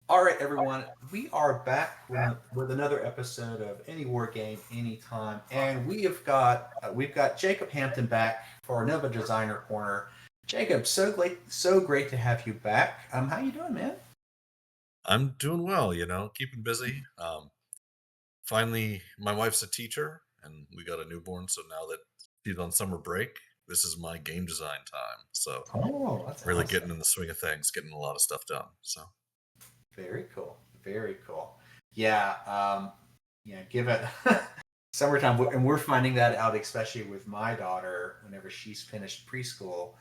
All right, everyone, we are back with another episode of Any War Game, Anytime, and we've got Jacob Hampton back for another designer corner. Jacob, so great to have you back. How you doing, man? I'm doing well, keeping busy. Finally, my wife's a teacher, and we got a newborn. So now that she's on summer break, this is my game design time. So Oh, that's really awesome. getting in the swing of things, getting a lot of stuff done. So Very cool. Very cool. Yeah. Yeah. Give it summertime, and we're finding that out, especially with my daughter. Whenever she's finished preschool,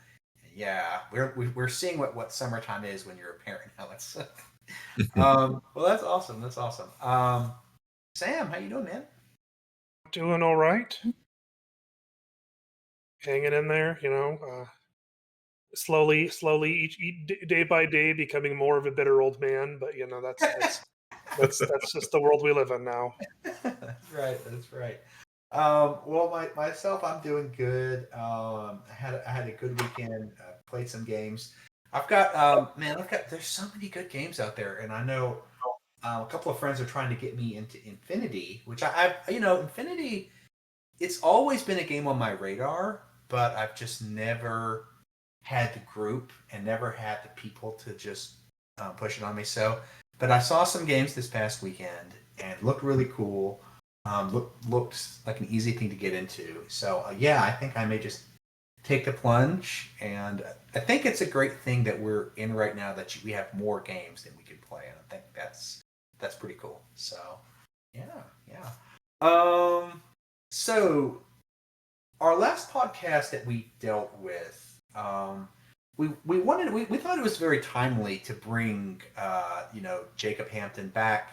yeah, we're seeing what summertime is when you're a parent now. It's well, that's awesome. That's awesome. Sam, how you doing, man? Doing all right, hanging in there, slowly each day by day becoming more of a bitter old man. But that's just the world we live in now. That's right. That's right. Well, myself, I'm doing good. I had a good weekend. Played some games. There's so many good games out there, and I know a couple of friends are trying to get me into Infinity, which Infinity. It's always been a game on my radar, but I've just never had the group and never had the people to just push it on me. But I saw some games this past weekend and looked really cool. Looked like an easy thing to get into. So yeah, I think I may just take the plunge, and I think it's a great thing that we're in right now that we have more games that we can play, and I think that's pretty cool. So yeah, yeah. Um, so our last podcast that we dealt with, we thought it was very timely to bring Jacob Hampton back.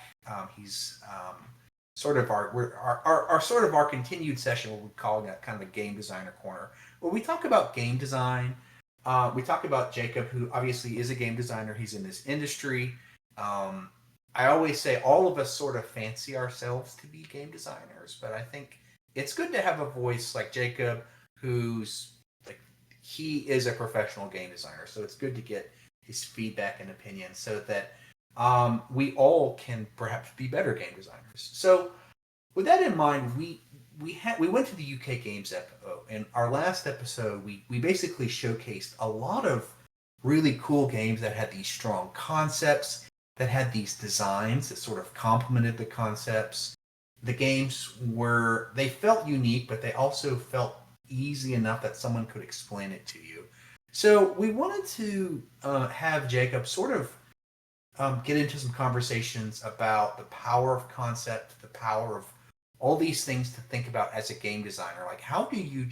He's sort of our sort of our continued session, what we're calling a kind of a game designer corner, where we talk about game design. We talk about Jacob, who obviously is a game designer. He's in this industry. Um, I always say all of us sort of fancy ourselves to be game designers, but I think it's good to have a voice like Jacob, who's like he is a professional game designer. So it's good to get his feedback and opinion, so that we all can perhaps be better game designers. So with that in mind, we went to the UK Games Expo. In our last episode, we basically showcased a lot of really cool games that had these strong concepts, that had these designs that sort of complemented the concepts. The games they felt unique, but they also felt easy enough that someone could explain it to you. So we wanted to have Jacob sort of get into some conversations about the power of concept, the power of all these things to think about as a game designer. Like, how do you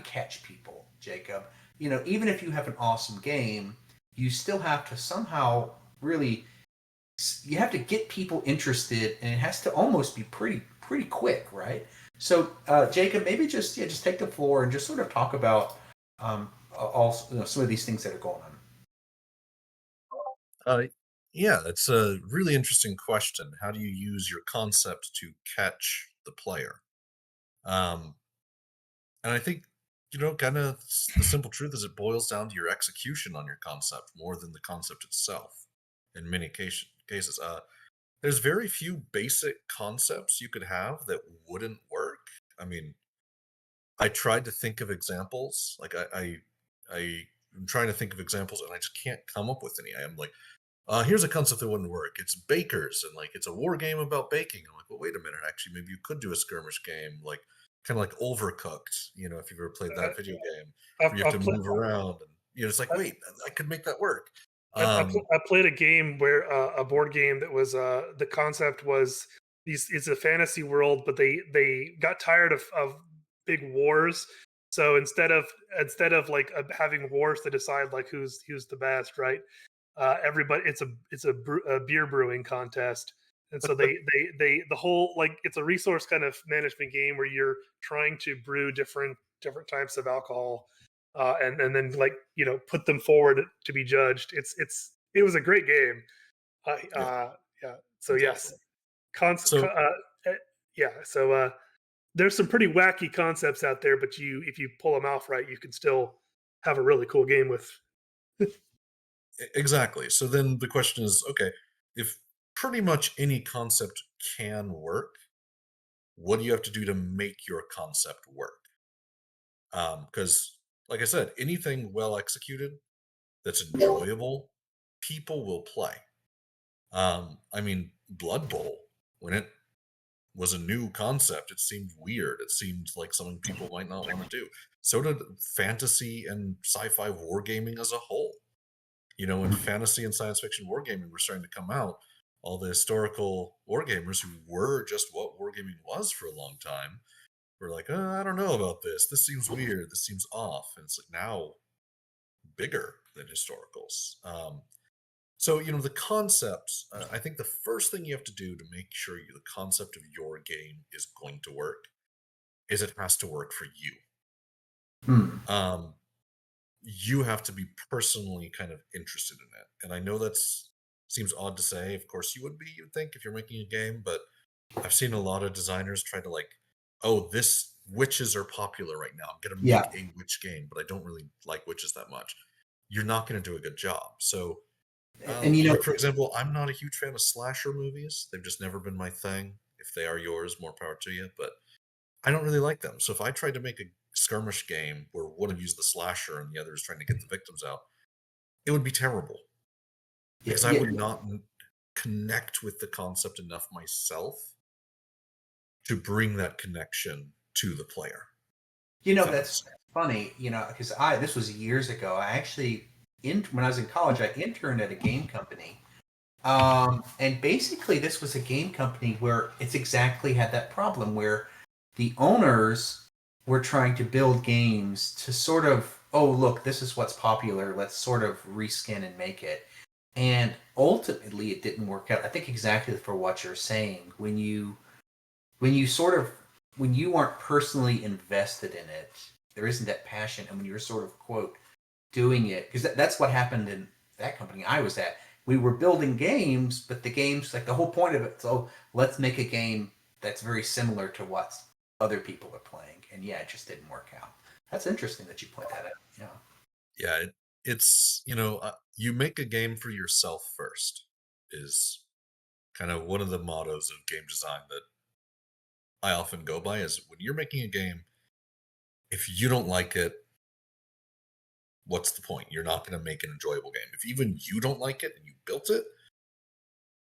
catch people, Jacob? Even if you have an awesome game, you still have to somehow really you have to get people interested, and it has to almost be pretty quick, right? So, Jacob, maybe just take the floor and just sort of talk about all some of these things that are going on. uh, yeah, that's a really interesting question. How do you use your concept to catch the player? Um, and I think kind of the simple truth is it boils down to your execution on your concept more than the concept itself. In many cases, there's very few basic concepts you could have that wouldn't work. I mean, I tried to think of examples. Like I'm trying to think of examples, and I just can't come up with any. I am like, here's a concept that wouldn't work. It's bakers, and like it's a war game about baking. I'm like, well, wait a minute. Actually, maybe you could do a skirmish game, like kind of like Overcooked. If you've ever played I, that video game, I've, where you have to I've, pl- move around, and it's like, I've, wait, I could make that work. I've Um, I played a game where a board game that was the concept was these it's a fantasy world, but they got tired of big wars. So instead of like having wars to decide like who's the best, right? Everybody it's a beer brewing contest, and so they the whole like it's a resource kind of management game where you're trying to brew different types of alcohol, and then like put them forward to be judged. It was a great game. yeah, Yeah. So that's yes, awesome. cons- co- So uh, yeah. So there's some pretty wacky concepts out there, but if you pull them off right, you can still have a really cool game with. Exactly. So then the question is, okay, if pretty much any concept can work, what do you have to do to make your concept work? Because, like I said, anything well executed that's enjoyable, people will play. I mean, Blood Bowl, when it was a new concept, it seemed weird. It seemed like something people might not want to do. So did fantasy and sci-fi wargaming as a whole. When fantasy and science fiction wargaming were starting to come out, all the historical wargamers who were just what wargaming was for a long time were like, I don't know about this. This seems weird. This seems off. And it's like now bigger than historicals. So, the concept, I think the first thing you have to do to make sure the concept of your game is going to work is it has to work for you. You have to be personally kind of interested in it. And I know seems odd to say. Of course you would think, if you're making a game, but I've seen a lot of designers try to this witches are popular right now. I'm going to make a witch game, but I don't really like witches that much. You're not going to do a good job. So, and for example, I'm not a huge fan of slasher movies. They've just never been my thing. If they are yours, more power to you. But I don't really like them. So if I tried to make a skirmish game where one of you is the slasher and the other is trying to get the victims out, it would be terrible. Because I would not connect with the concept enough myself to bring that connection to the player. That's funny, because this was years ago. I actually, when I was in college, I interned at a game company. And basically this was a game company where it's exactly had that problem where the owners were trying to build games to sort of, oh, look, this is what's popular. Let's sort of reskin and make it. And ultimately it didn't work out. I think exactly for what you're saying, when you aren't personally invested in it, there isn't that passion. And when you're sort of, quote, doing it, because that's what happened in that company I was at. We were building games, but the games, like the whole point of it, so let's make a game that's very similar to what other people are playing. And it just didn't work out. That's interesting that you point that out. Yeah, it's, you make a game for yourself first is kind of one of the mottos of game design that I often go by is when you're making a game, if you don't like it, what's the point? You're not going to make an enjoyable game. If even you don't like it and you built it,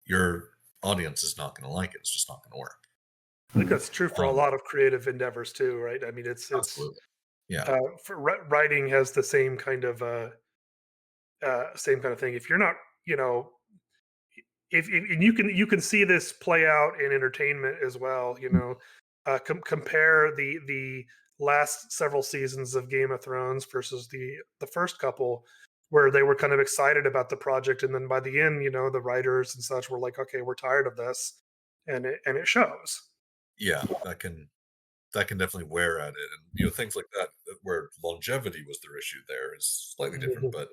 your audience is not going to like it. It's just not going to work. I think that's true for a lot of creative endeavors too, right? I mean, it's absolutely. For writing has the same kind of thing. If you're not, if and you can see this play out in entertainment as well. Compare the last several seasons of Game of Thrones versus the first couple, where they were kind of excited about the project, and then by the end, the writers and such were like, okay, we're tired of this, and it shows. Yeah, that can definitely wear at it, and things like that where longevity was their issue there is slightly different. But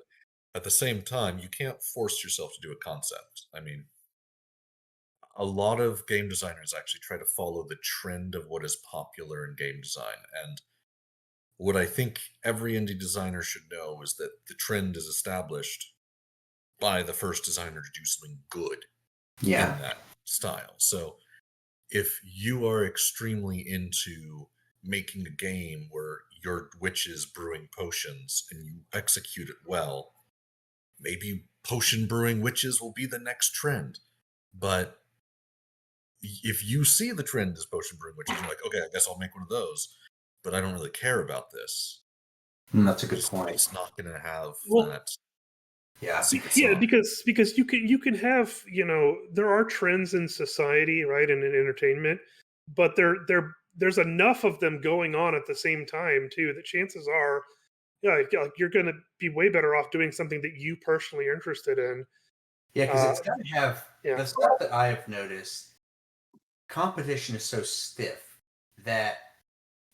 at the same time, you can't force yourself to do a concept. I mean, a lot of game designers actually try to follow the trend of what is popular in game design, and what I think every indie designer should know is that the trend is established by the first designer to do something good in that style. So if you are extremely into making a game where your witch is brewing potions and you execute it well, maybe potion brewing witches will be the next trend. But if you see the trend as potion brewing witches, you're like, okay, I guess I'll make one of those, but I don't really care about this. That's a good point. It's not going to have that. Yeah, because you can have, there are trends in society, right, and in entertainment, but there's enough of them going on at the same time too that chances are, you're going to be way better off doing something that you personally are interested in. Yeah, because it's got to have the stuff that I have noticed. Competition is so stiff that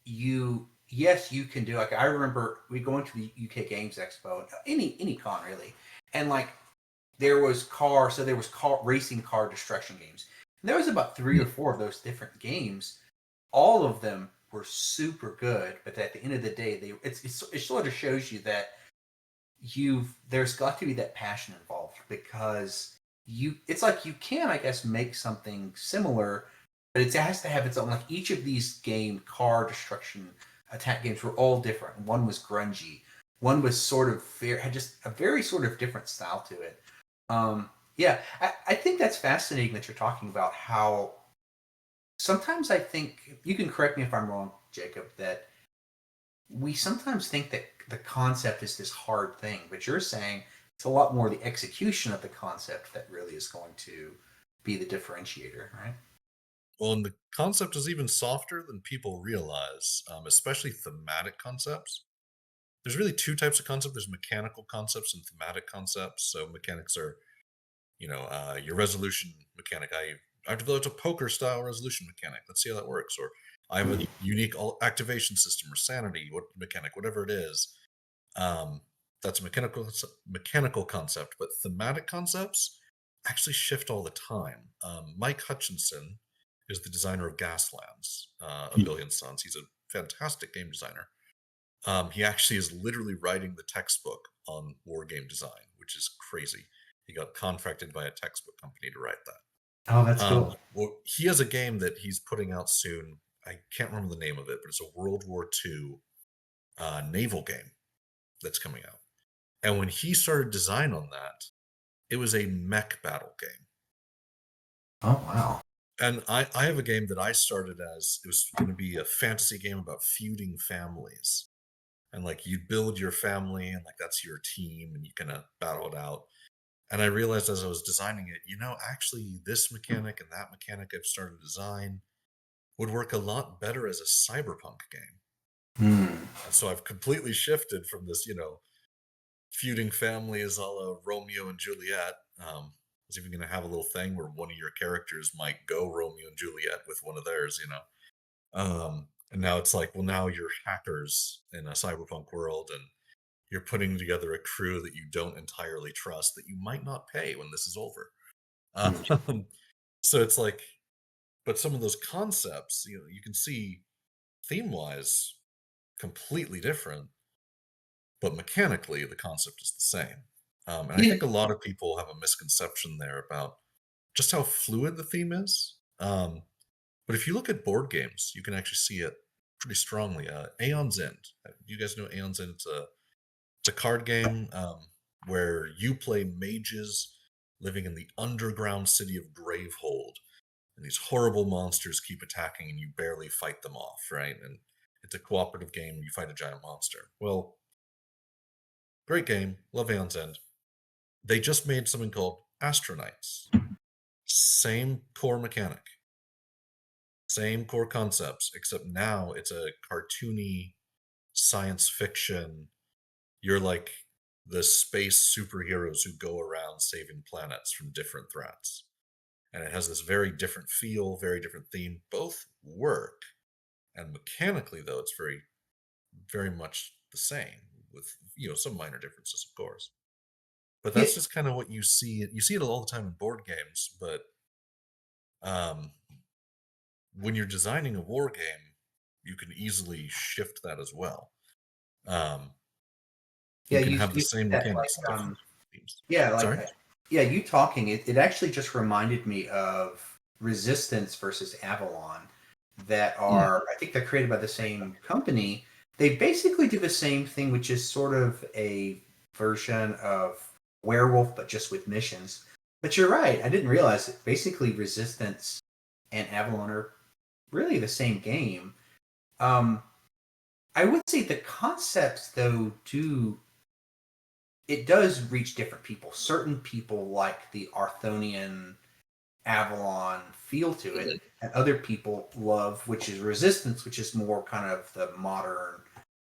you can do, like, I remember we going to the UK Games Expo, any con really, and there was racing car destruction games. And there was about 3 or 4 of those different games. All of them were super good, but at the end of the day, it sort of shows you that there's got to be that passion involved, because it's like you can, I guess, make something similar, but it has to have its own. Like each of these car destruction attack games were all different. One was grungy, one was sort of had just a very sort of different style to it. Yeah, I think that's fascinating that you're talking about how sometimes I think, you can correct me if I'm wrong, Jacob, that we sometimes think that the concept is this hard thing, but you're saying it's a lot more the execution of the concept that really is going to be the differentiator, right? Well, and the concept is even softer than people realize, especially thematic concepts. There's really two types of concept. There's mechanical concepts and thematic concepts. So mechanics are, your resolution mechanic. I've developed a poker style resolution mechanic. Let's see how that works. Or I have a unique activation system or sanity mechanic, whatever it is. That's a mechanical concept, but thematic concepts actually shift all the time. Mike Hutchinson is the designer of Gaslands, A Billion Suns. He's a fantastic game designer. He actually is literally writing the textbook on war game design, which is crazy. He got contracted by a textbook company to write that. Oh, that's cool. Well, he has a game that he's putting out soon. I can't remember the name of it, but it's a World War II naval game that's coming out. And when he started design on that, it was a mech battle game. Oh, wow. And I have a game that I started as, it was going to be a fantasy game about feuding families. And like you build your family and like that's your team and you kind of battle it out. And I realized as I was designing it, actually this mechanic and that mechanic I've started to design would work a lot better as a cyberpunk game. And so I've completely shifted from this, feuding families a la Romeo and Juliet. I was even going to have a little thing where one of your characters might go Romeo and Juliet with one of theirs, and now it's like, well, now you're hackers in a cyberpunk world and you're putting together a crew that you don't entirely trust that you might not pay when this is over. So it's like, but some of those concepts, you can see theme-wise completely different, but mechanically the concept is the same. And I think a lot of people have a misconception there about just how fluid the theme is. But if you look at board games, you can actually see it pretty strongly. Aeon's End. You guys know Aeon's End? It's a card game where you play mages living in the underground city of Gravehold. And these horrible monsters keep attacking and you barely fight them off, right? And it's a cooperative game. You fight a giant monster. Well, great game. Love Aeon's End. They just made something called Astronites. Same core mechanic. Same core concepts, except now it's a cartoony science fiction. You're like the space superheroes who go around saving planets from different threats. And it has this very different feel, very different theme. Both work. And mechanically, though, it's very, very much the same with, some minor differences, of course. But that's just kind of what you see. You see it all the time in board games, but when you're designing a war game, you can easily shift that as well. You can have the same mechanics in different themes. Yeah, you talking, it actually just reminded me of Resistance versus Avalon that are, I think they're created by the same company. They basically do the same thing, which is sort of a version of Werewolf, but just with missions. But you're right, I didn't realize that basically Resistance and Avalon are really the same game. I would say the concepts, though, it does reach different people. Certain people like the Arthonian Avalon feel to it, and other people love, which is Resistance, which is more kind of the modern.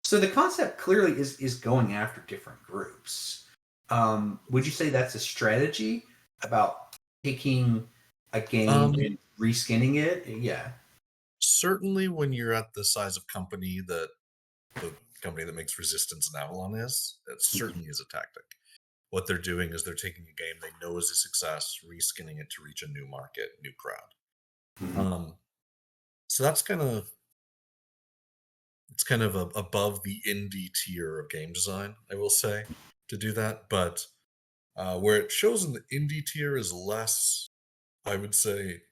So the concept clearly is going after different groups. Would you say that's a strategy about taking a game and reskinning it? Yeah. Certainly when you're at the size of company that the company that makes Resistance and Avalon is, that certainly is a tactic. What they're doing is they're taking a game they know is a success, reskinning it to reach a new market, new crowd. So that's kind of above the indie tier of game design, I will say. to do that, but where it shows in the indie tier is less, I would say,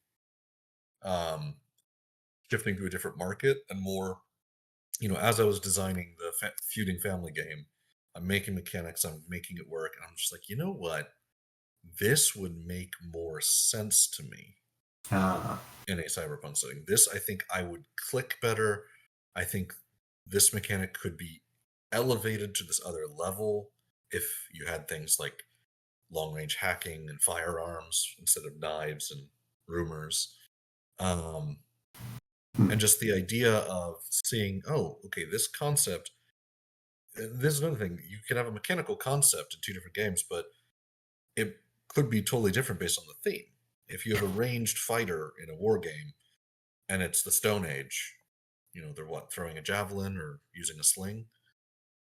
um, shifting to a different market and more, as I was designing the feuding family game, I'm making mechanics, I'm making it work, and I'm just like, you know what? This would make more sense to me Uh, in a cyberpunk setting. This, I think, I would click better. I think this mechanic could be elevated to this other level if you had things like long range hacking and firearms instead of knives and rumors. Um, and just the idea of seeing, oh, okay, this concept. This is another thing. You can have a mechanical concept in two different games, but it could be totally different based on the theme. If you have a ranged fighter in a war game and it's the Stone Age, they're throwing a javelin or using a sling,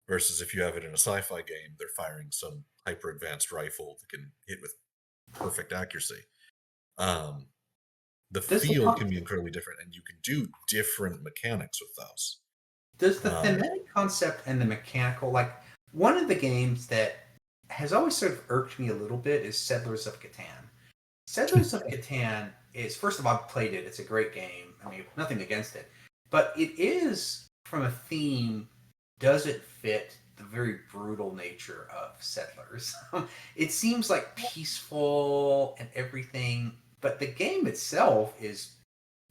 versus if you have it in a sci-fi game, they're firing some hyper advanced rifle that can hit with perfect accuracy. The does the feel con- can be incredibly different, and you can do different mechanics with those. does the Um, thematic concept and the mechanical, like one of the games that has always sort of irked me a little bit is Settlers of Catan. Settlers of Catan is, first of all, I've played it. It's a great game. I mean, nothing against it. But it is, from a theme, does it fit the very brutal nature of Settlers? It seems like peaceful and everything, but the game itself is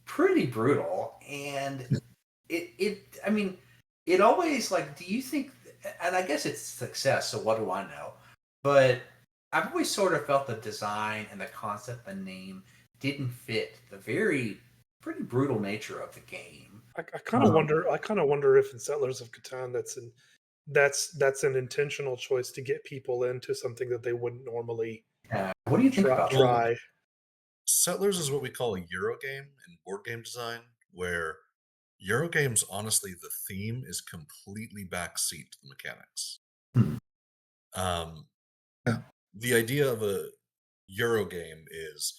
pretty brutal. And I mean, it always, like, do you think, and I guess it's success, so what do I know? But I've always sort of felt the design and the concept, the name, didn't fit the pretty brutal nature of the game. I kind of wonder. I kind of wonder if in Settlers of Catan that's an intentional choice to get people into something that they wouldn't normally What do you think about that? try. Settlers is what we call a Eurogame in board game design, where Eurogames, honestly, the theme is completely backseat to the mechanics. Hmm. Um, Yeah. The idea of a Eurogame is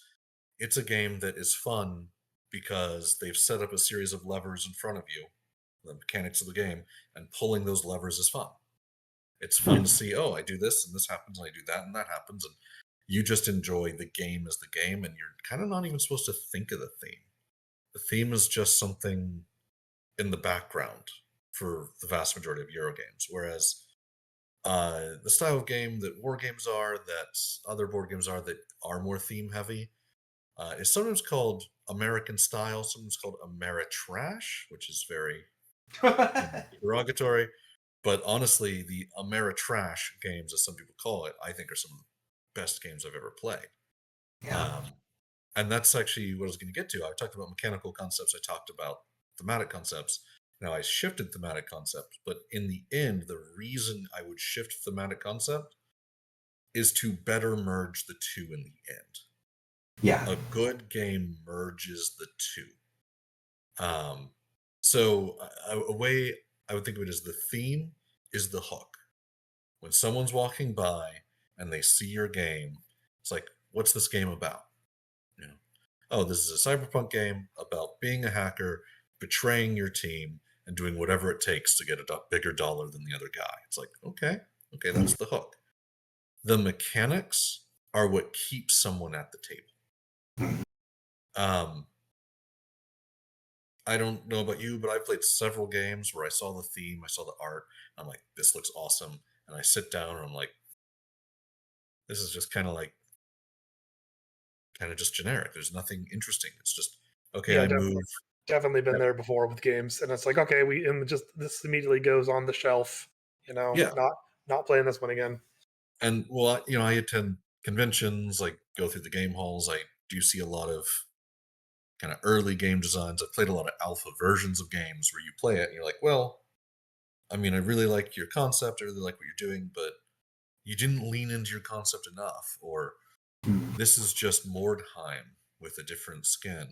it's a game that is fun because they've set up a series of levers in front of you, the mechanics of the game, and pulling those levers is fun. It's fun to see, oh, I do this and this happens, and I do that and that happens, and you just enjoy the game as the game, and you're kind of not even supposed to think of the theme. The theme is just something in the background for the vast majority of Eurogames, whereas the style of game that war games are, that other board games are that are more theme heavy, is sometimes called American style, sometimes called Ameritrash, which is very derogatory. But honestly, the Ameritrash games, as some people call it, I think are some of the best games I've ever played. Yeah. And that's actually what I was going to get to. I talked about mechanical concepts. I talked about thematic concepts. Now I shifted thematic concepts, but in the end, the reason I would shift thematic concept is to better merge the two in the end. Yeah. A good game merges the two. So a way I would think of it is the theme is the hook. When someone's walking by and they see your game, it's like, what's this game about? Oh, this is a cyberpunk game about being a hacker, betraying your team, and doing whatever it takes to get a bigger dollar than the other guy. It's like, okay, that's the hook. The mechanics are what keeps someone at the table. I don't know about you, but I played several games where I saw the theme, I saw the art, and I'm like, this looks awesome. And I sit down and I'm like, this is just kind of just generic. There's nothing interesting. It's just, okay, Yeah, I move. definitely been there before with games, and it's like, okay, this immediately goes on the shelf. Yeah. Not playing this one again. And well, I attend conventions, like go through the game halls. I do see a lot of kind of early game designs. I've played a lot of alpha versions of games where you play it and you're like, well, I mean, I really like your concept, I really like what you're doing, but you didn't lean into your concept enough, or this is just Mordheim with a different skin.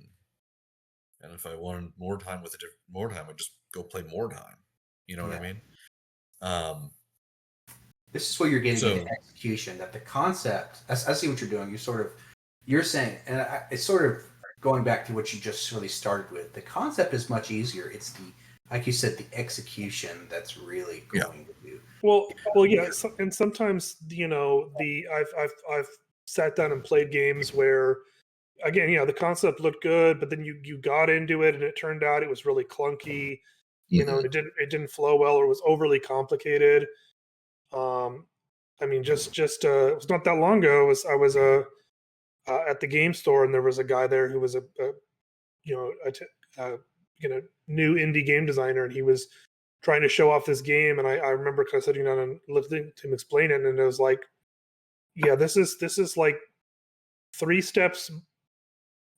And if I wanted Mordheim with a different Mordheim, I'd just go play Mordheim. You know what I mean? This is where you're getting into execution. That the concept, I see what you're doing. You're saying, and it's sort of going back to what you just really started with. The concept is much easier. It's like you said, the execution that's really going to do. Yeah. And sometimes I've sat down and played games where, again, the concept looked good, but then you got into it and it turned out it was really clunky, and it didn't flow well, or it was overly complicated. I mean, just it was not that long ago. I was at the game store, and there was a guy there who was a new indie game designer, and he was trying to show off this game. And I remember kind of sitting down and listening to him explain it, and it was like, yeah, this is like 3 steps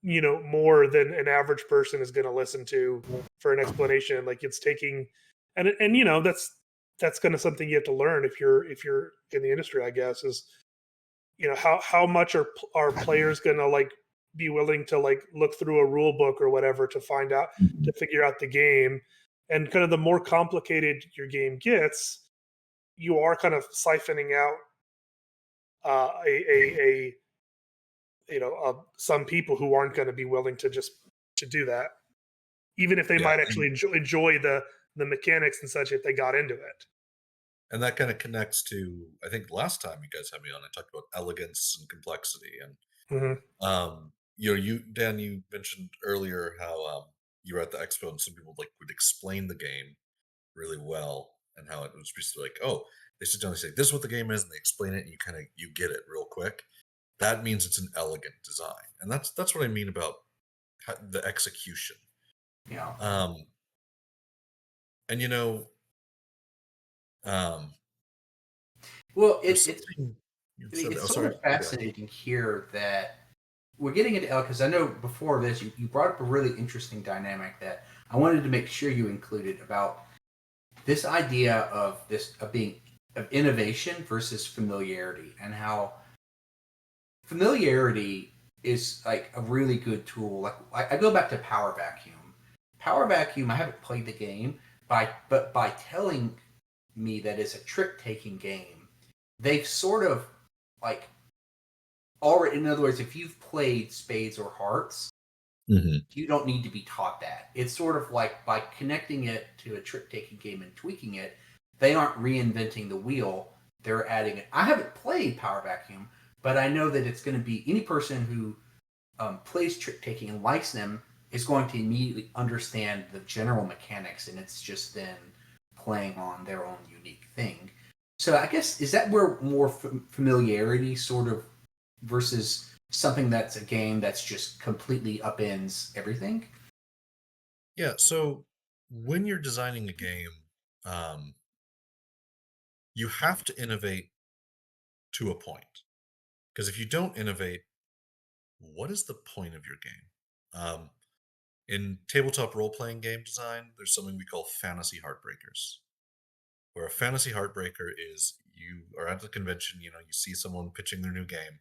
more than an average person is going to listen to for an explanation. Like, it's taking, and that's kind of something you have to learn if you're in the industry, I guess, is how much are players going to like be willing to like look through a rule book or whatever to find out, to figure out the game. And kind of the more complicated your game gets, you are kind of siphoning out some people who aren't going to be willing to do that, even if they might actually enjoy the mechanics and such if they got into it. And that kind of connects to, I think last time you guys had me on, I talked about elegance and complexity. And Dan, you mentioned earlier how you were at the expo and some people like would explain the game really well, and how it was basically like, oh, they sit down and say, this is what the game is, and they explain it, and you get it real quick. That means it's an elegant design, and that's what I mean about the execution. Yeah. And well, it's sort of fascinating here that we're getting into L, because I know before this you brought up a really interesting dynamic that I wanted to make sure you included about this idea of innovation versus familiarity, and how familiarity is like a really good tool. Like I go back to Power Vacuum. Power Vacuum, I haven't played the game, but by telling me that it's a trick-taking game, they've sort of like already, in other words, if you've played Spades or Hearts, you don't need to be taught that. It's sort of like by connecting it to a trick-taking game and tweaking it, they aren't reinventing the wheel, they're adding it. I haven't played Power Vacuum, but I know that it's going to be any person who plays trick-taking and likes them is going to immediately understand the general mechanics, and it's just then playing on their own unique thing. So I guess, is that where more familiarity sort of versus something that's a game that's just completely upends everything? Yeah, so when you're designing a game, you have to innovate to a point. Because if you don't innovate, what is the point of your game? In tabletop role-playing game design, there's something we call fantasy heartbreakers, where a fantasy heartbreaker is you are at the convention, you see someone pitching their new game,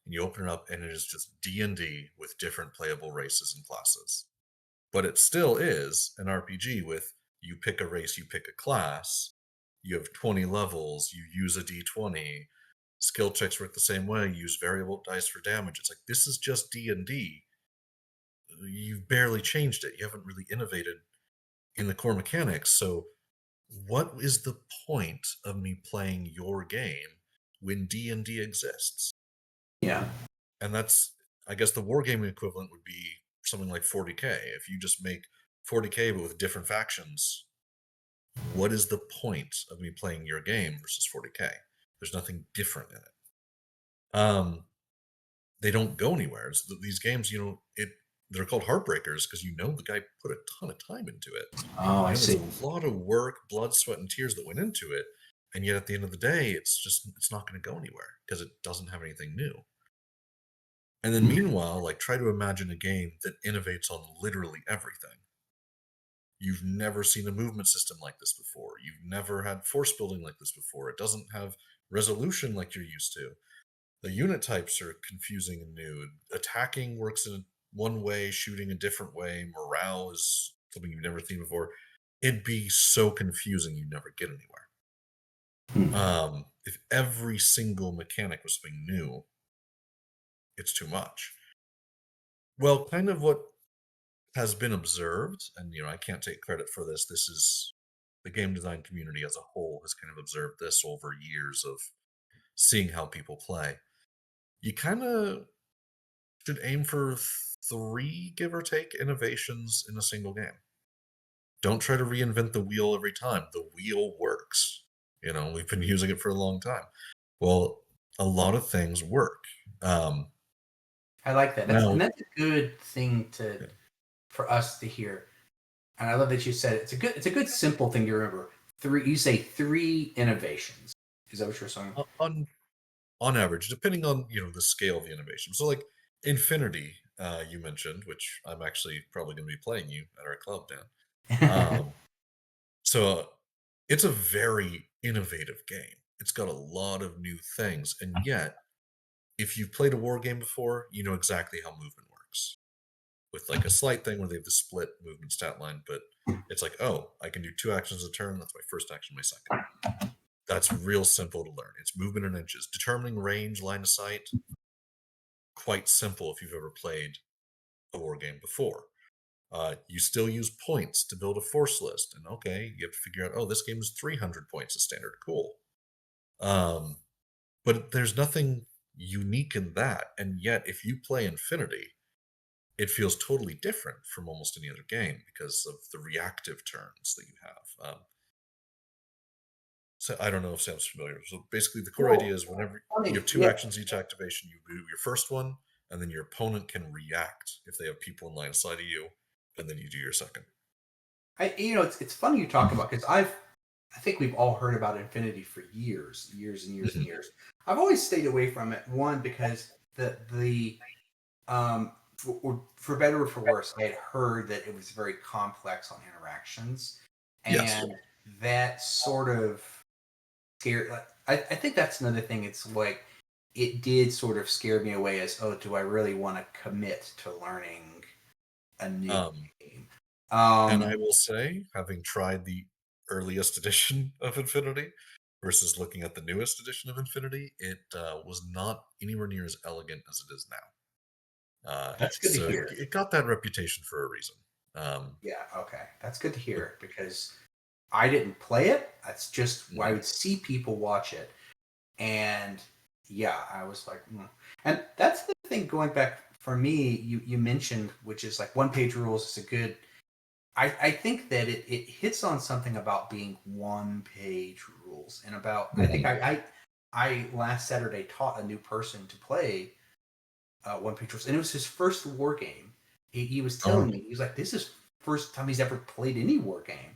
and you open it up, and it is just D&D with different playable races and classes. But it still is an RPG with, you pick a race, you pick a class, you have 20 levels, you use a d20, skill checks work the same way, you use variable dice for damage. It's like, this is just D&D. You've barely changed it. You haven't really innovated in the core mechanics. So what is the point of me playing your game when D&D exists? Yeah. And that's, I guess the wargaming equivalent would be something like 40K. If you just make 40K but with different factions, what is the point of me playing your game versus 40K? There's nothing different in it. They don't go anywhere. These games, they're called heartbreakers because the guy put a ton of time into it. Oh, I see. There's a lot of work, blood, sweat, and tears that went into it, and yet at the end of the day, it's not going to go anywhere because it doesn't have anything new. And then meanwhile, like, try to imagine a game that innovates on literally everything. You've never seen a movement system like this before. You've never had force building like this before. It doesn't have resolution like you're used to. The unit types are confusing and new. Attacking works in one way, shooting a different way. Morale is something you've never seen before. It'd be so confusing you'd never get anywhere. If every single mechanic was something new, it's too much. Well, kind of what has been observed, and I can't take credit for this. This is the game design community as a whole has kind of observed this over years of seeing how people play. You kind of should aim for 3, give or take, innovations in a single game. Don't try to reinvent the wheel every time. The wheel works. We've been using it for a long time. Well, a lot of things work. I like that. Now, That's a good thing for us to hear. And I love that you said it. It's a good simple thing to remember. You say 3 innovations. Is that what you're saying? on average, depending on the scale of the innovation. So like Infinity, you mentioned, which I'm actually probably going to be playing you at our club, Dan. So it's a very innovative game. It's got a lot of new things, and yet, if you've played a war game before, you know exactly how movement works. With like a slight thing where they have the split movement stat line, but it's like, oh, I can do 2 actions a turn. That's my first action, my second. That's real simple to learn. It's movement in inches. Determining range, line of sight, quite simple if you've ever played a war game before. You still use points to build a force list, and okay, you have to figure out, oh, this game is 300 points as standard. Cool. But there's nothing unique in that, and yet if you play Infinity, it feels totally different from almost any other game because of the reactive turns that you have. So I don't know if Sam's familiar. So basically, the core idea is whenever you have 2 actions each activation, you do your first one, and then your opponent can react if they have people in line of sight of you, and then you do your second. It's funny you talk about, because I think we've all heard about Infinity for years and years and years. I've always stayed away from it. One, because for better or for worse, I had heard that it was very complex on interactions, and that sort of scared. I think that's another thing. It's like it did sort of scare me away as, oh, do I really want to commit to learning a new game? And I will say, having tried the earliest edition of Infinity versus looking at the newest edition of Infinity, it was not anywhere near as elegant as it is now. That's good to hear. It got that reputation for a reason. Yeah, okay. That's good to hear, because I didn't play it. That's just I would see people watch it. And yeah, I was like, And that's the thing, going back for me, you mentioned, which is like one-page rules is a good... I think that it hits on something about being one-page rules, and about... I think I last Saturday taught a new person to play one-page rules, and it was his first war game. He was telling me, he was like, this is first time he's ever played any war game.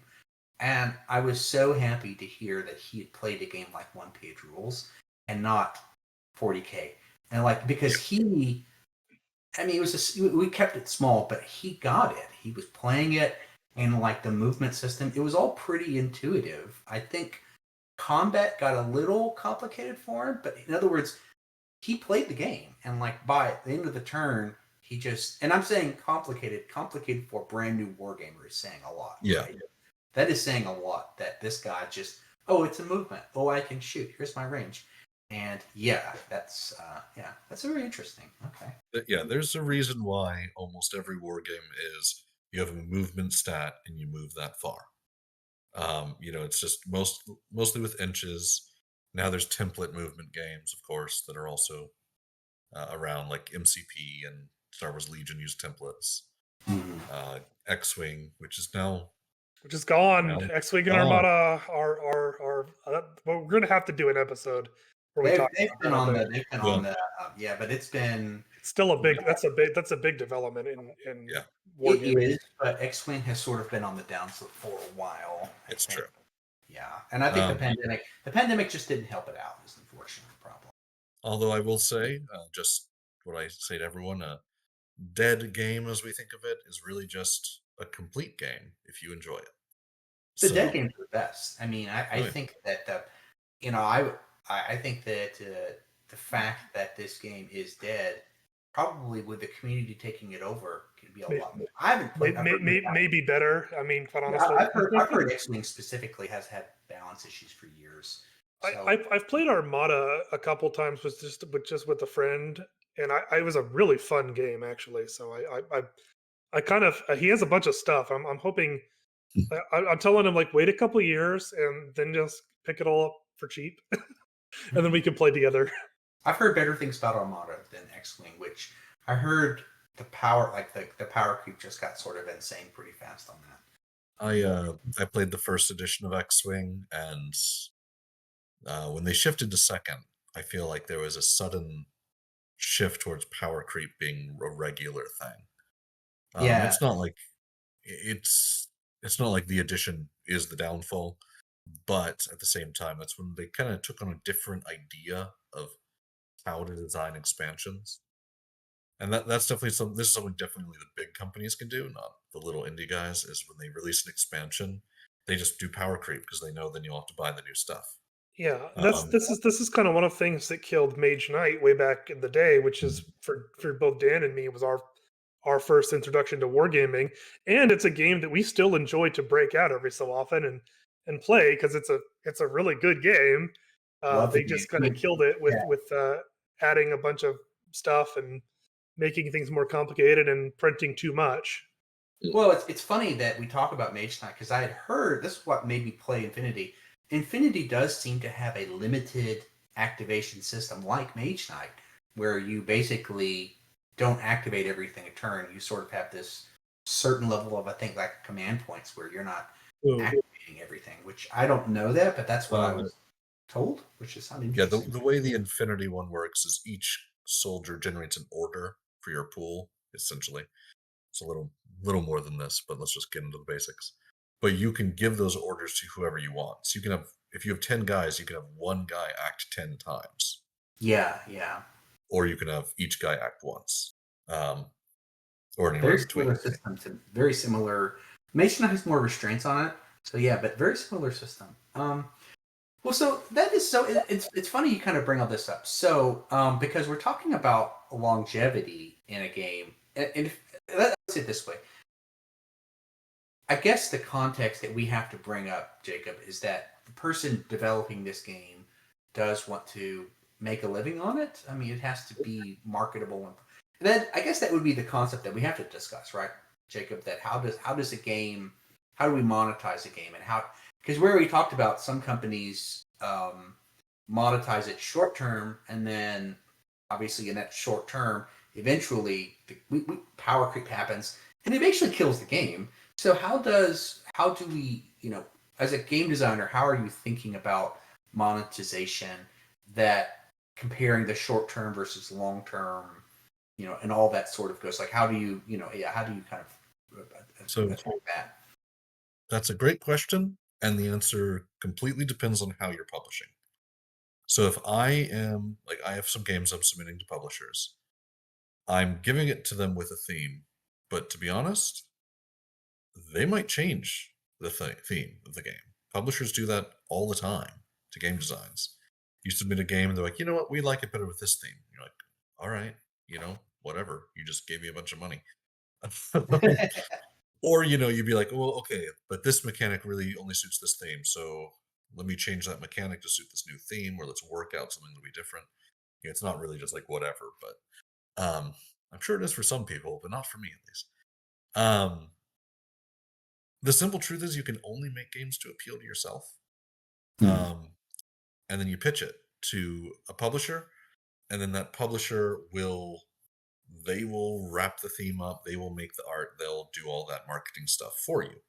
And I was so happy to hear that he had played a game like one-page rules and not 40K. And like, because we kept it small, but he got it. He was playing it, and like the movement system, it was all pretty intuitive. I think combat got a little complicated for him, but in other words, he played the game, and like by the end of the turn, he just... And I'm saying complicated for a brand new wargamer is saying a lot. Yeah. Right? That is saying a lot, that this guy just, oh, it's a movement. Oh, I can shoot. Here's my range. And that's very interesting. Okay. Yeah, there's a reason why almost every war game is you have a movement stat and you move that far. It's just mostly with inches. Now there's template movement games, of course, that are also around, like MCP and Star Wars Legion use templates. X-Wing, which is gone. Now, X-Wing and Armada are well, we're gonna have to do an episode where we talk. They've been on the but it's still a big... That's a big development in war games. It is, but X-Wing has sort of been on the downslope for a while. It's true. Yeah, and I think the pandemic just didn't help it out. Is the unfortunate problem. Although I will say, just what I say to everyone, a dead game, as we think of it, is really just a complete game if you enjoy it. The dead games are the best. I mean, I think that I think that the fact that this game is dead, probably with the community taking it over, can be a lot more. I haven't played. Maybe better. I mean, quite honestly, I've heard X-Wing specifically has had balance issues for years. So. I've played Armada a couple times with just a friend, and it was a really fun game, actually. So I kind of... he has a bunch of stuff. I'm hoping I'm telling him, like, wait a couple years and then just pick it all up for cheap, and then we can play together. I've heard better things about Armada than X-Wing, which I heard the power, like the power creep, just got sort of insane pretty fast on that. I played the first edition of X-Wing, and when they shifted to second, I feel like there was a sudden shift towards power creep being a regular thing. Yeah. It's not like the edition is the downfall, but at the same time, that's when they kind of took on a different idea of how to design expansions. And that's definitely this is something definitely the big companies can do, not the little indie guys, is when they release an expansion, they just do power creep because they know then you'll have to buy the new stuff. Yeah, this is kind of one of the things that killed Mage Knight way back in the day, which is for both Dan and me, it was our first introduction to wargaming, and it's a game that we still enjoy to break out every so often and play because it's a really good game. Love They the just game. kind of killed it with Yeah. adding a bunch of stuff and making things more complicated and printing too much. Well, it's funny that we talk about Mage Knight because I had heard this is what made me play Infinity. Infinity does seem to have a limited activation system like Mage Knight, where you basically don't activate everything a turn. You sort of have this certain level of, I think, like command points where you're not activating everything, which I don't know that, but that's what I was told, which is sounding interesting. The way the Infinity one works is each soldier generates an order for your pool, essentially. It's a little more than this, but let's just get into the basics. But you can give those orders to whoever you want. So you can have, if you have 10 guys, you can have one guy act 10 times. Yeah. Or you can have each guy act once. Or anywhere Very between. similar system to very similar. Mage Knight has more restraints on it, so yeah, but very similar system. Well, so that is so. It's funny you kind of bring all this up. So because we're talking about longevity in a game, and let's say it this way. I guess the context that we have to bring up, Jacob, is that the person developing this game does want to make a living on it. I mean, it has to be marketable, and then I guess that would be the concept that we have to discuss, right, Jacob? That how do we monetize a game, and how, because we already talked about some companies monetize it short term, and then obviously in that short term, eventually power creep happens, and it eventually kills the game. So how do we, as a game designer, how are you thinking about monetization, that comparing the short term versus long term, and all that sort of goes, like how do you kind of attack that? That's a great question, and the answer completely depends on how you're publishing. So if I have some games I'm submitting to publishers, I'm giving it to them with a theme, but to be honest, they might change the theme of the game. Publishers do that all the time to game designs. You submit a game and they're like, you know what, we like it better with this theme. You're like, all right, whatever. You just gave me a bunch of money. Or, you'd be like, well, okay, but this mechanic really only suits this theme. So let me change that mechanic to suit this new theme, or let's work out something that'll be different. It's not really just like whatever, but I'm sure it is for some people, but not for me at least. The simple truth is you can only make games to appeal to yourself. And then you pitch it to a publisher, and then that publisher will wrap the theme up, they will make the art, they'll do all that marketing stuff for you.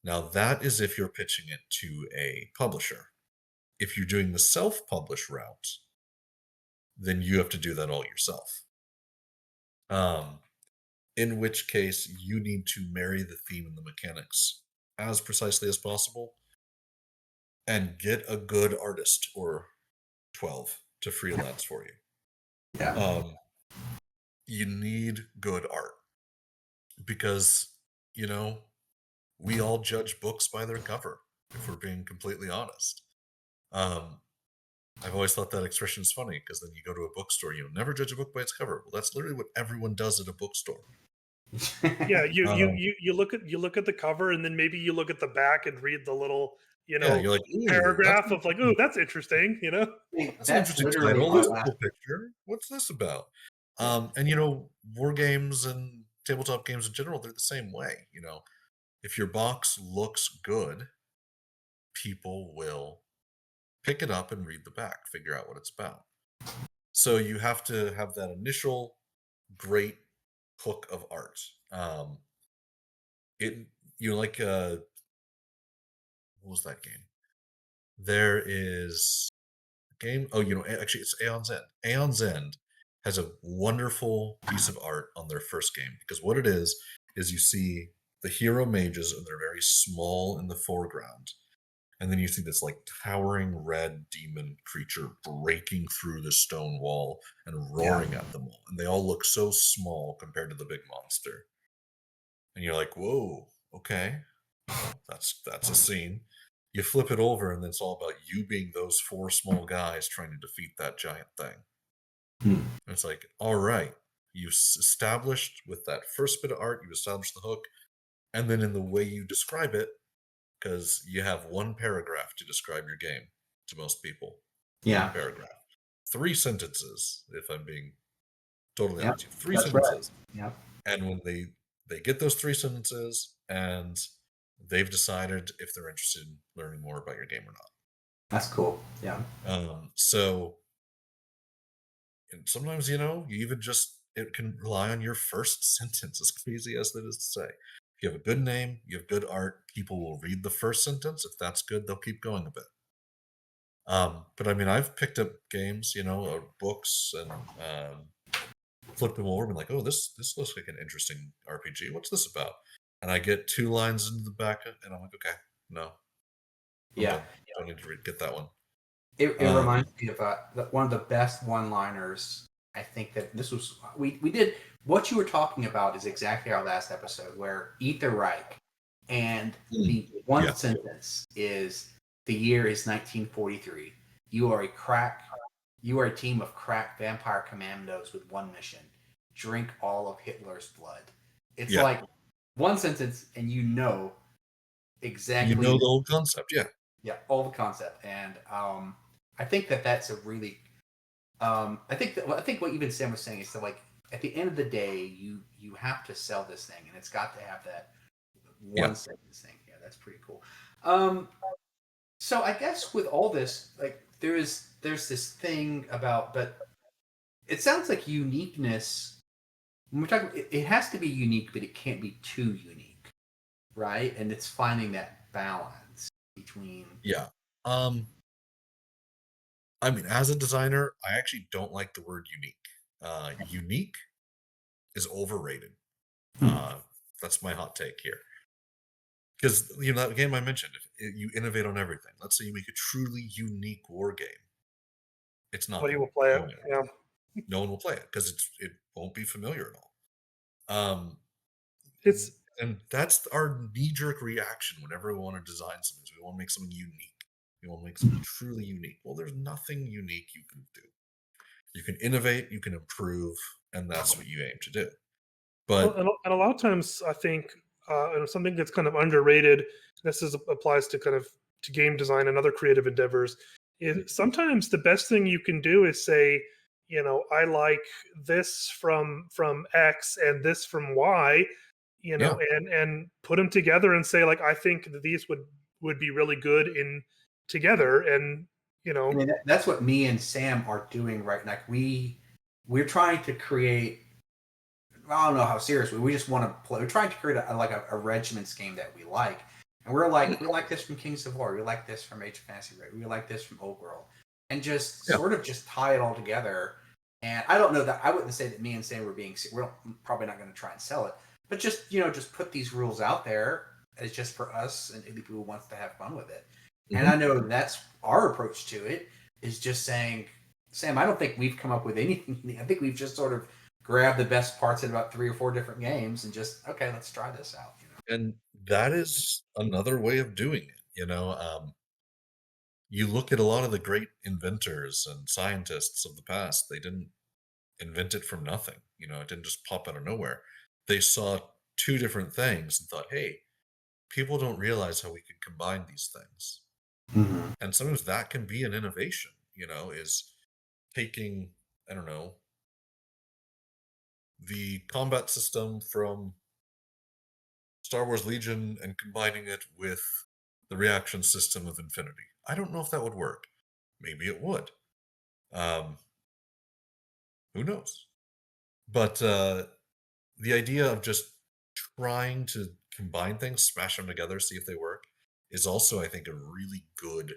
Now that is if you're pitching it to a publisher. If you're doing the self-publish route, then you have to do that all yourself. In which case you need to marry the theme and the mechanics as precisely as possible and get a good artist or 12 to freelance for you. Yeah. You need good art because, we all judge books by their cover, if we're being completely honest. I've always thought that expression is funny because then you go to a bookstore, never judge a book by its cover. Well, that's literally what everyone does at a bookstore. Yeah, you look at the cover, and then maybe you look at the back and read the little you're like, paragraph of like, oh, that's interesting. That's an interesting title. That's a cool picture. What's this about? And war games and tabletop games in general, they're the same way. if your box looks good, people will pick it up and read the back, figure out what it's about. So you have to have that initial great hook of art. It you like what was that game? There is a game. Oh, actually, it's Aeon's End. Aeon's End has a wonderful piece of art on their first game because what it is you see the hero mages and they're very small in the foreground, and then you see this like towering red demon creature breaking through the stone wall and roaring at them all, and they all look so small compared to the big monster. And you're like, whoa, okay, that's a scene. You flip it over, and then it's all about you being those four small guys trying to defeat that giant thing. And it's like, all right, you established with that first bit of art, you established the hook, and then in the way you describe it, because you have one paragraph to describe your game to most people. Yeah. One paragraph. 3 sentences, if I'm being totally Yep, honest. 3 that's sentences. Right. Yep. And when they get those 3 sentences and they've decided if they're interested in learning more about your game or not. That's cool. Yeah. So and sometimes, you even just, it can rely on your first sentence, as crazy as that is to say. If you have a good name, you have good art, people will read the first sentence. If that's good, they'll keep going a bit. But I mean, I've picked up games, books, and flipped them over and been like, oh, this looks like an interesting RPG. What's this about? And I get 2 lines into the back, and I'm like, okay, no. Yeah. Don't need to get that one. It reminds me of one of the best one-liners. I think that this was we did what you were talking about is exactly our last episode where eat the Reich, and the one sentence is the year is 1943. You are a team of crack vampire commandos with one mission: drink all of Hitler's blood. It's like one sentence, and exactly. You know the whole concept, yeah. Yeah, all the concept, and I think that's a really. I think what even Sam was saying is that like at the end of the day, you have to sell this thing, and it's got to have that one sentence thing. Yeah, that's pretty cool. So I guess with all this, like there's this thing about, but it sounds like uniqueness. When we're talking, it has to be unique, but it can't be too unique, right? And it's finding that balance between. Yeah. I mean, as a designer, I actually don't like the word unique. Unique is overrated. That's my hot take here. Because, that game I mentioned, if you innovate on everything. Let's say you make a truly unique war game. It's not. Nobody will play it. Yeah. No one will play it because it won't be familiar at all. And that's our knee-jerk reaction whenever we want to design something. We want to make something unique. We want to make something truly unique. Well, there's nothing unique you can do. You can innovate, you can improve, and that's what you aim to do. But and a lot of times, I think something that's kind of underrated. Applies to kind of to game design and other creative endeavors. Is sometimes the best thing you can do is say, I like this from X and this from Y, and put them together and say like I think that these would be really good in together, and I mean, that's what me and Sam are doing right now. Like we're trying to create. I don't know how serious we just want to play. We're trying to create a regiments game that we like, and we're like we like this from Kings of War, we like this from Age of Fantasy, we like this from Old World, and just sort of just tie it all together. And I don't know that I wouldn't say that me and Sam we're probably not going to try and sell it, but just just put these rules out there as just for us and people who wants to have fun with it. And I know that's our approach to it is just saying, Sam, I don't think we've come up with anything. I think we've just sort of grabbed the best parts in about 3 or 4 different games and just, okay, let's try this out. And that is another way of doing it. You look at a lot of the great inventors and scientists of the past, they didn't invent it from nothing. It didn't just pop out of nowhere. They saw 2 different things and thought, hey, people don't realize how we can combine these things. And sometimes that can be an innovation, is taking, I don't know, the combat system from Star Wars Legion and combining it with the reaction system of Infinity. I don't know if that would work. Maybe it would. Um, who knows? But the idea of just trying to combine things, smash them together, see if they work, is also, I think, a really good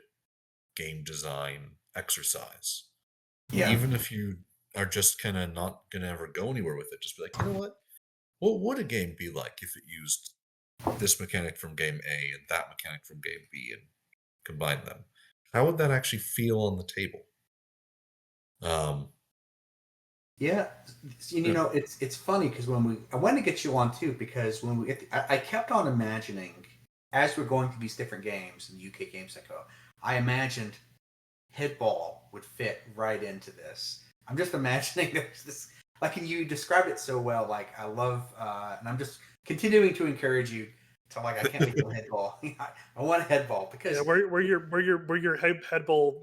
game design exercise. Yeah. Even if you are just kind of not going to ever go anywhere with it, just be like, you know what would a game be like if it used this mechanic from game A and that mechanic from game B and combined them? How would that actually feel on the table? Yeah, you know, it's funny because I wanted to get you on too because when I kept on imagining as we're going through these different games in the UK Games Echo, I imagined Headball would fit right into this. I'm just imagining there's this like you described it so well. Like I love, and I'm just continuing to encourage you to like I can't wait for Headball. I want a Headball because Yeah, we're your headball,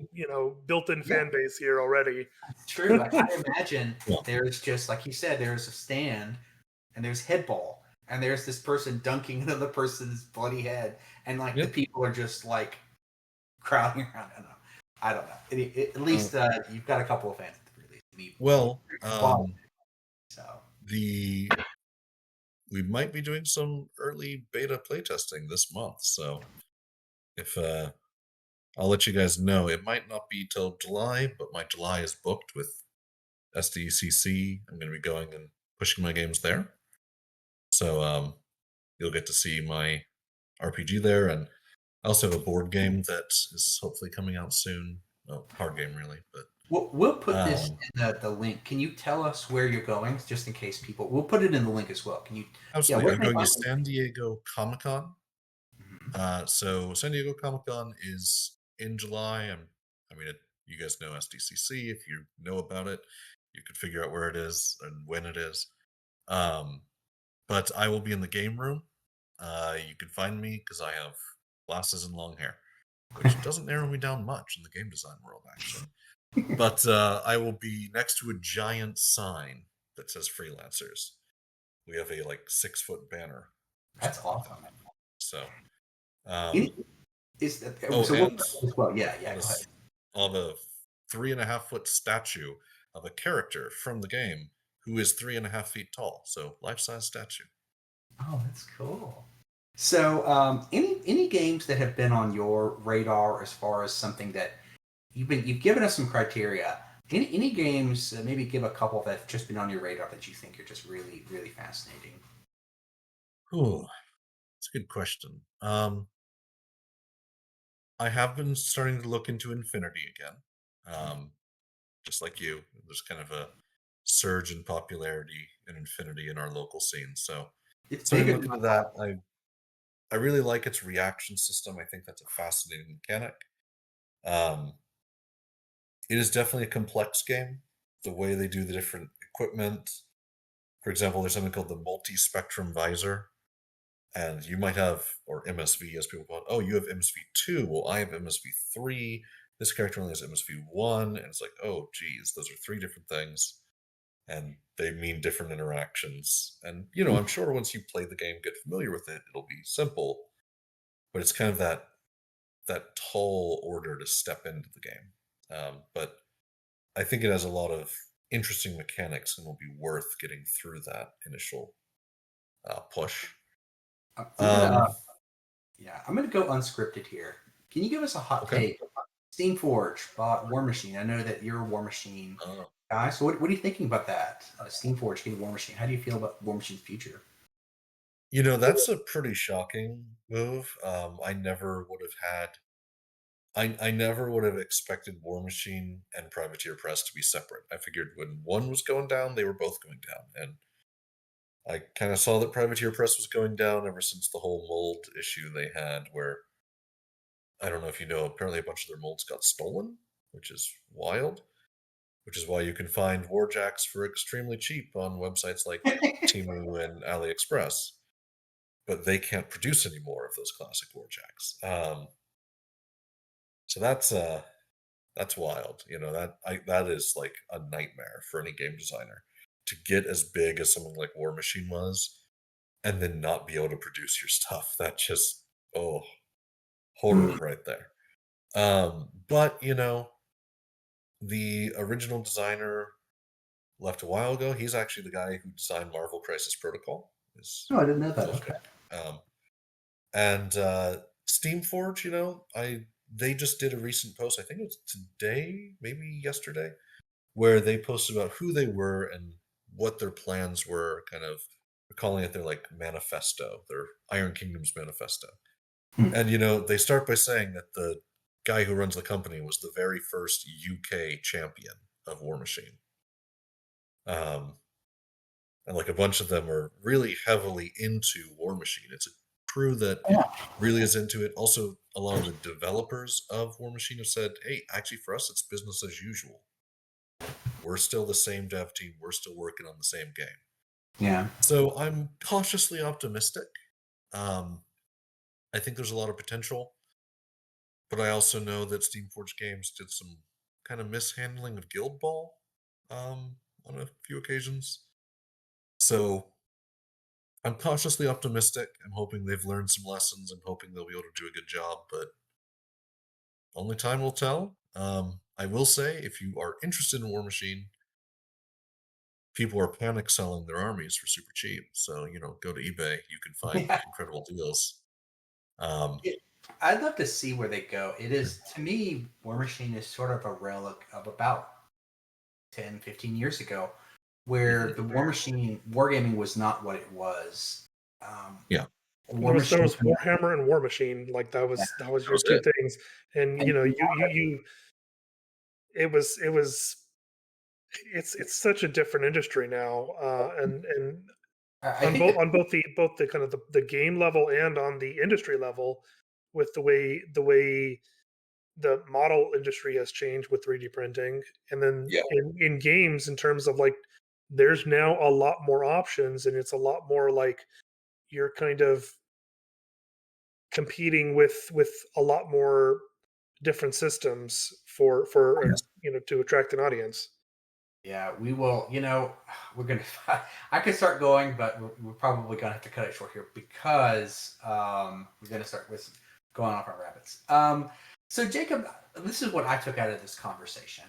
built-in fan base here already. it's true. Like I imagine Yeah. there's just like you said, there's a stand and there's Headball and there's this person dunking another person's bloody head and like the people are just like crowding around. I don't know. At least you've got a couple of fans at the release. Well, so we might be doing some early beta playtesting this month. So if I'll let you guys know, it might not be till July, but my July is booked with SDCC. I'm going to be going and pushing my games there. So you'll get to see my RPG there, and I also have a board game that is hopefully coming out soon. Well, card game really, but we'll put this in the link. Can you tell us where you're going, just in case people? We'll put it in the link as well. Can you? Absolutely. Yeah, I'm going to San Diego Comic-Con. So San Diego Comic-Con is in July. You guys know SDCC. If you know about it, you could figure out where it is and when it is. But I will be in the game room. You can find me because I have glasses and long hair, which doesn't narrow me down much in the game design world, actually. But I will be next to a giant sign that says Freelancers. We have a 6-foot banner. That's awesome. So, is that, and as well? Yeah. Go ahead. Of a 3.5-foot statue of a character from the game who is 3.5 feet tall. So life-size statue. Oh, that's cool. So, any games that have been on your radar as far as something that you've given us some criteria. Any games? Maybe give a couple that have just been on your radar that you think are just really, really fascinating. Ooh, that's a good question. I have been starting to look into Infinity again. Just like you, there's kind of a surge in popularity in Infinity in our local scene. So It's starting bigger to look than into that. I really like its reaction system. I think that's a fascinating mechanic. It is definitely a complex game. The way they do the different equipment. For example, there's something called the multi-spectrum visor. And you might have, or MSV as people call it, oh, you have MSV2. Well, I have MSV3. This character only has MSV1. And it's like, oh, geez, those are 3 different things. And they mean different interactions. And, I'm sure once you play the game, get familiar with it, it'll be simple. But it's kind of that tall order to step into the game. But I think it has a lot of interesting mechanics and will be worth getting through that initial push. I'm gonna go unscripted here. Can you give us a hot take? Steamforge bought War Machine. I know that you're a War Machine guy. So what are you thinking about that? Steamforge getting War Machine. How do you feel about War Machine's future? That's a pretty shocking move. I never would have had. I never would have expected War Machine and Privateer Press to be separate. I figured when one was going down, they were both going down, and I kind of saw that Privateer Press was going down ever since the whole mold issue they had, where I don't know if you know, apparently a bunch of their molds got stolen, which is wild. Which is why you can find Warjacks for extremely cheap on websites like Temu and AliExpress, but they can't produce any more of those classic Warjacks. So that's wild. That is like a nightmare for any game designer to get as big as something like War Machine was. and then not be able to produce your stuff. That just, horror right there. But the original designer left a while ago. He's actually the guy who designed Marvel Crisis Protocol. Oh, I didn't know that. Okay. And Steamforge, they just did a recent post, I think it was today, maybe yesterday, where they posted about who they were and what their plans were, kind of calling it their manifesto, their Iron Kingdom's manifesto. And they start by saying that the guy who runs the company was the very first UK champion of War Machine. And a bunch of them are really heavily into War Machine. It's a crew that really is into it. Also, a lot of the developers of War Machine have said, hey, actually for us, it's business as usual. We're still the same dev team. We're still working on the same game. Yeah. So I'm cautiously optimistic. I think there's a lot of potential, but I also know that Steamforge Games did some kind of mishandling of Guild Ball on a few occasions. So I'm cautiously optimistic. I'm hoping they've learned some lessons. I'm hoping they'll be able to do a good job, but only time will tell. I will say, if you are interested in War Machine, people are panic selling their armies for super cheap. So, go to eBay. You can find incredible deals. I'd love to see where they go. It is, to me, War Machine is sort of a relic of about 10, 15 years ago, where the War Machine, wargaming was not what it was. There was Warhammer and War Machine. That was your two things. And it's such a different industry now. And on both the kind of the game level and on the industry level, with the way the model industry has changed with 3D printing, and then in games, in terms of there's now a lot more options, and it's a lot more you're kind of competing with a lot more different systems for to attract an audience. Yeah, we will. We're gonna. I could start going, but we're probably gonna have to cut it short here because we're gonna start with going off our rabbits. So Jacob, this is what I took out of this conversation.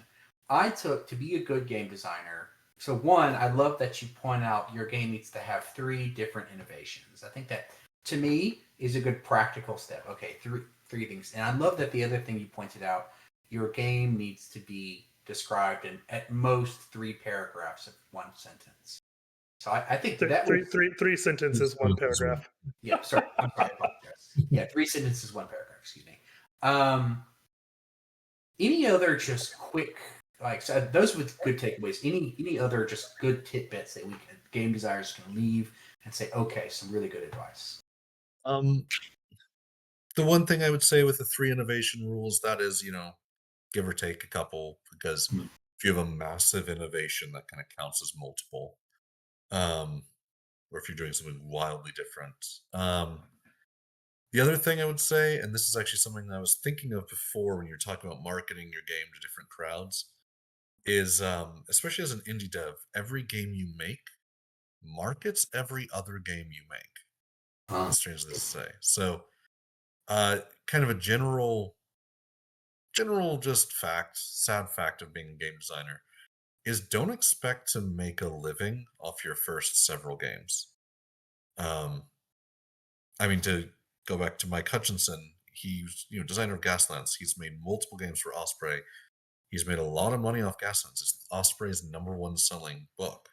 I took, to be a good game designer. So one, I love that you point out your game needs to have 3 different innovations. I think that, to me, is a good practical step. Okay, three things. And I love that the other thing you pointed out, your game needs to be described in at most 3 paragraphs of 1 sentence. So I think that three sentences, 1 paragraph. Yeah, sorry. I'm sorry. Yeah, 3 sentences, 1 paragraph. Excuse me. Any other just quick, so those with good takeaways? Any other just good tidbits that game designers can leave and say, okay, some really good advice? The one thing I would say with the 3 innovation rules, that is, give or take a couple, because if you have a massive innovation, that kind of counts as multiple. Or if you're doing something wildly different. The other thing I would say, and this is actually something that I was thinking of before when you're talking about marketing your game to different crowds, is especially as an indie dev, every game you make markets every other game you make. As strange as this to say. So, kind of a general just sad fact of being a game designer is don't expect to make a living off your first several games. To go back to Mike Hutchinson, he's designer of Gaslands. He's made multiple games for Osprey. He's made a lot of money off Gaslands. It's Osprey's #1 selling book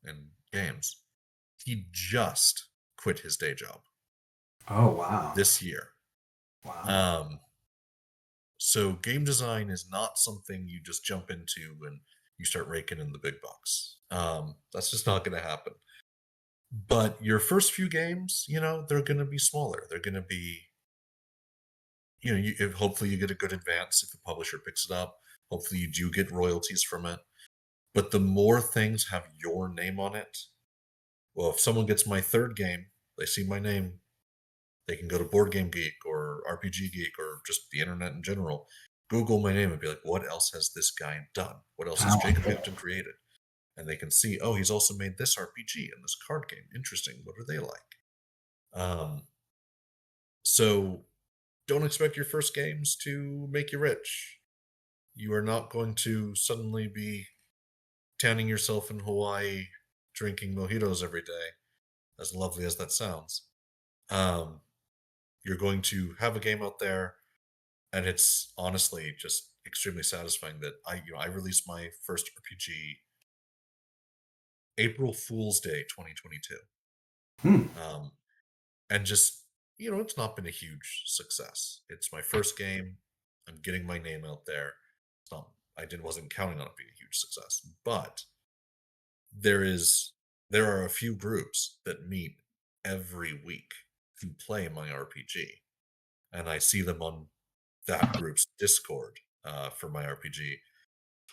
in games. He just quit his day job. Oh wow! This year. Wow. So game design is not something you just jump into and you start raking in the big bucks. That's just not going to happen. But your first few games, they're going to be smaller. They're going to be, hopefully you get a good advance if the publisher picks it up. Hopefully you do get royalties from it. But the more things have your name on it, well, if someone gets my 3rd game, they see my name, they can go to Board Game Geek or RPG Geek or just the internet in general, Google my name and be like, what else has this guy done? What else has Jacob Hampton created? and they can see, oh, he's also made this RPG and this card game. Interesting. What are they like? So don't expect your first games to make you rich. You are not going to suddenly be tanning yourself in Hawaii, drinking mojitos every day, as lovely as that sounds. You're going to have a game out there, and it's honestly just extremely satisfying that I released my first RPG April Fool's Day 2022. And just, it's not been a huge success. It's my first game. I'm getting my name out there. It's not, wasn't counting on it being a huge success, but there are a few groups that meet every week to play my RPG, and I see them on that group's Discord for my RPG,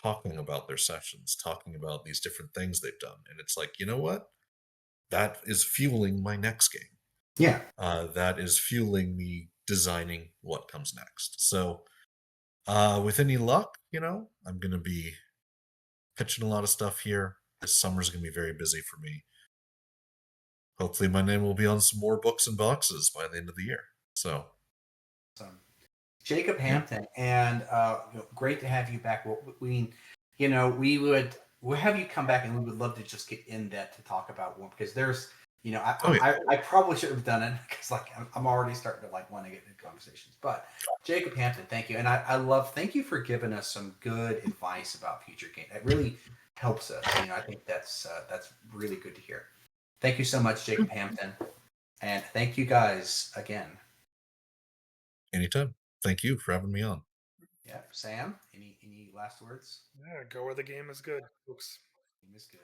talking about their sessions, talking about these different things they've done, and it's like, you know what? That is fueling my next game. Yeah. That is fueling me designing what comes next. So, with any luck, I'm going to be pitching a lot of stuff here. This summer's going to be very busy for me. Hopefully my name will be on some more books and boxes by the end of the year. So, Jacob Hampton, and great to have you back. We'll have you come back, and we would love to just get in that to talk about one, because there's, I probably should have done it, because I'm already starting to want to get into conversations. But Jacob Hampton, thank you, and thank you for giving us some good advice about future games. It really helps us. I think that's really good to hear. Thank you so much, Jacob Hampton, and thank you guys again. Anytime. Thank you for having me on. Yeah, Sam, any last words? Yeah, go where the game is good, folks. Game is good.